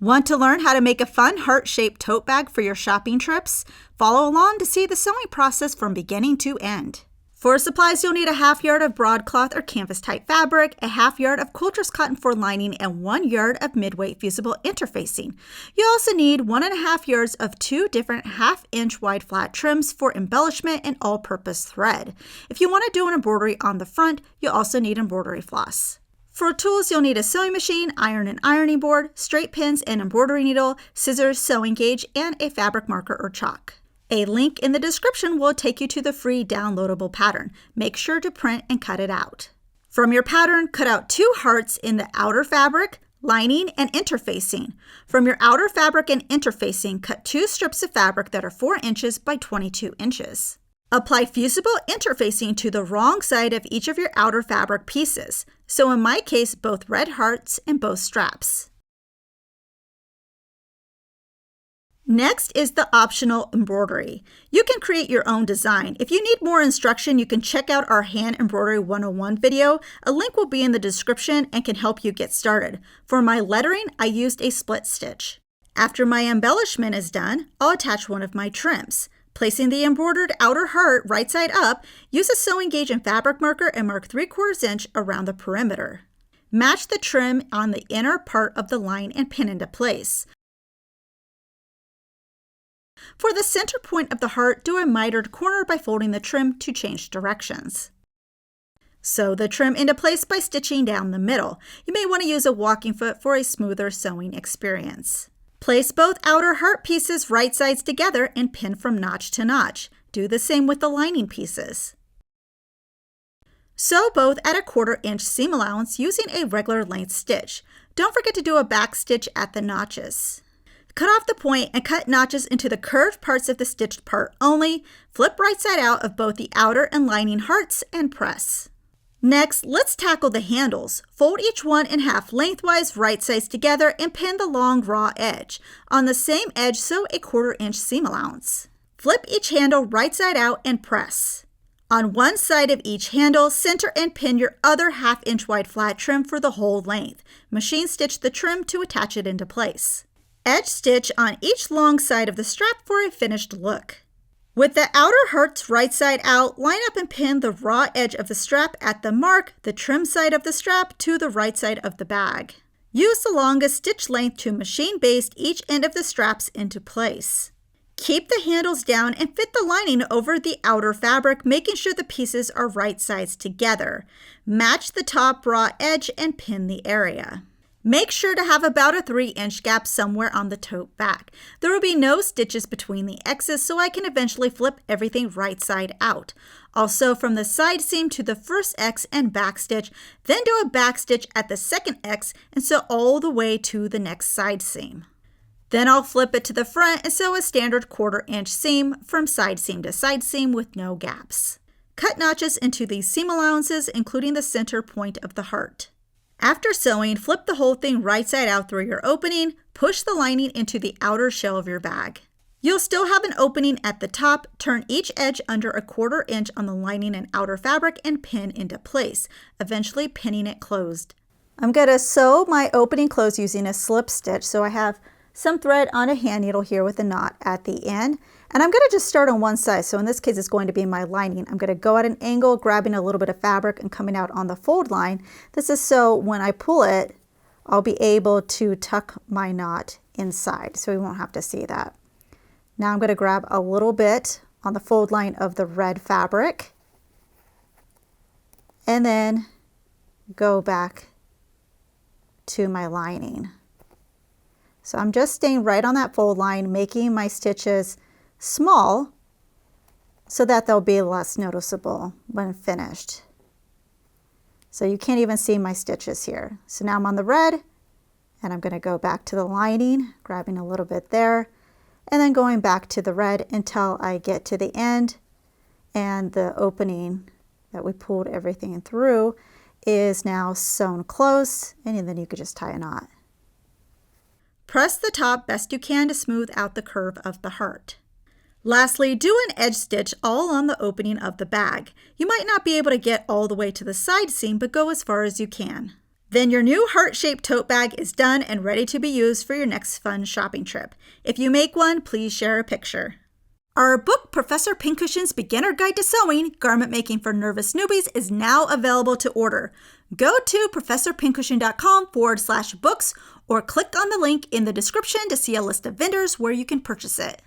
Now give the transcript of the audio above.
Want to learn how to make a fun heart-shaped tote bag for your shopping trips? Follow along to see the sewing process from beginning to end. For supplies, you'll need a ½ yard of broadcloth or canvas-type fabric, a ½ yard of quilter's cotton for lining, and 1 yard of mid-weight fusible interfacing. You also need 1½ yards of 2 different 1/2-inch wide flat trims for embellishment and all-purpose thread. If you want to do an embroidery on the front, you'll also need embroidery floss. For tools, you'll need a sewing machine, iron and ironing board, straight pins and embroidery needle, scissors, sewing gauge, and a fabric marker or chalk. A link in the description will take you to the free downloadable pattern. Make sure to print and cut it out. From your pattern, cut out 2 hearts in the outer fabric, lining, and interfacing. From your outer fabric and interfacing, cut 2 strips of fabric that are 4 inches by 22 inches. Apply fusible interfacing to the wrong side of each of your outer fabric pieces. So in my case, both red hearts and both straps. Next is the optional embroidery. You can create your own design. If you need more instruction, you can check out our Hand Embroidery 101 video. A link will be in the description and can help you get started. For my lettering, I used a split stitch. After my embellishment is done, I'll attach one of my trims. Placing the embroidered outer heart right side up, use a sewing gauge and fabric marker and mark 3/4 inch around the perimeter. Match the trim on the inner part of the line and pin into place. For the center point of the heart, do a mitered corner by folding the trim to change directions. Sew the trim into place by stitching down the middle. You may want to use a walking foot for a smoother sewing experience. Place both outer heart pieces right sides together and pin from notch to notch. Do the same with the lining pieces. Sew both at a 1/4 inch seam allowance using a regular length stitch. Don't forget to do a back stitch at the notches. Cut off the point and cut notches into the curved parts of the stitched part only. Flip right side out of both the outer and lining hearts and press. Next, let's tackle the handles. Fold each one in half lengthwise, right sides together, and pin the long raw edge. On the same edge, sew a 1/4 inch seam allowance. Flip each handle right side out and press. On one side of each handle, center and pin your other 1/2 inch wide flat trim for the whole length. Machine stitch the trim to attach it into place. Edge stitch on each long side of the strap for a finished look. With the outer hearts right side out, line up and pin the raw edge of the strap at the mark, the trim side of the strap, to the right side of the bag. Use the longest stitch length to machine baste each end of the straps into place. Keep the handles down and fit the lining over the outer fabric, making sure the pieces are right sides together. Match the top raw edge and pin the area. Make sure to have about a 3-inch gap somewhere on the tote back. There will be no stitches between the X's, so I can eventually flip everything right side out. Also, from the side seam to the first X and back stitch, then do a back stitch at the second X and sew all the way to the next side seam. Then I'll flip it to the front and sew a standard 1/4 inch seam from side seam to side seam with no gaps. Cut notches into these seam allowances, including the center point of the heart. After sewing, flip the whole thing right side out through your opening. Push the lining into the outer shell of your bag. You'll still have an opening at the top. Turn each edge under a 1/4 inch on the lining and outer fabric and pin into place, eventually pinning it closed. I'm going to sew my opening closed using a slip stitch. So I have some thread on a hand needle here with a knot at the end. And I'm going to just start on one side. So in this case, it's going to be my lining. I'm going to go at an angle, grabbing a little bit of fabric and coming out on the fold line. This is so when I pull it, I'll be able to tuck my knot inside, so we won't have to see that. Now I'm going to grab a little bit on the fold line of the red fabric and then go back to my lining. So I'm just staying right on that fold line, making my stitches small so that they'll be less noticeable when finished. So you can't even see my stitches here. So now I'm on the red and I'm going to go back to the lining, grabbing a little bit there, and then going back to the red until I get to the end, and the opening that we pulled everything through is now sewn close, and then you could just tie a knot. Press the top best you can to smooth out the curve of the heart. Lastly, do an edge stitch all on the opening of the bag. You might not be able to get all the way to the side seam, but go as far as you can. Then your new heart-shaped tote bag is done and ready to be used for your next fun shopping trip. If you make one, please share a picture. Our book, Professor Pincushion's Beginner Guide to Sewing, Garment Making for Nervous Newbies, is now available to order. Go to professorpincushion.com/books or click on the link in the description to see a list of vendors where you can purchase it.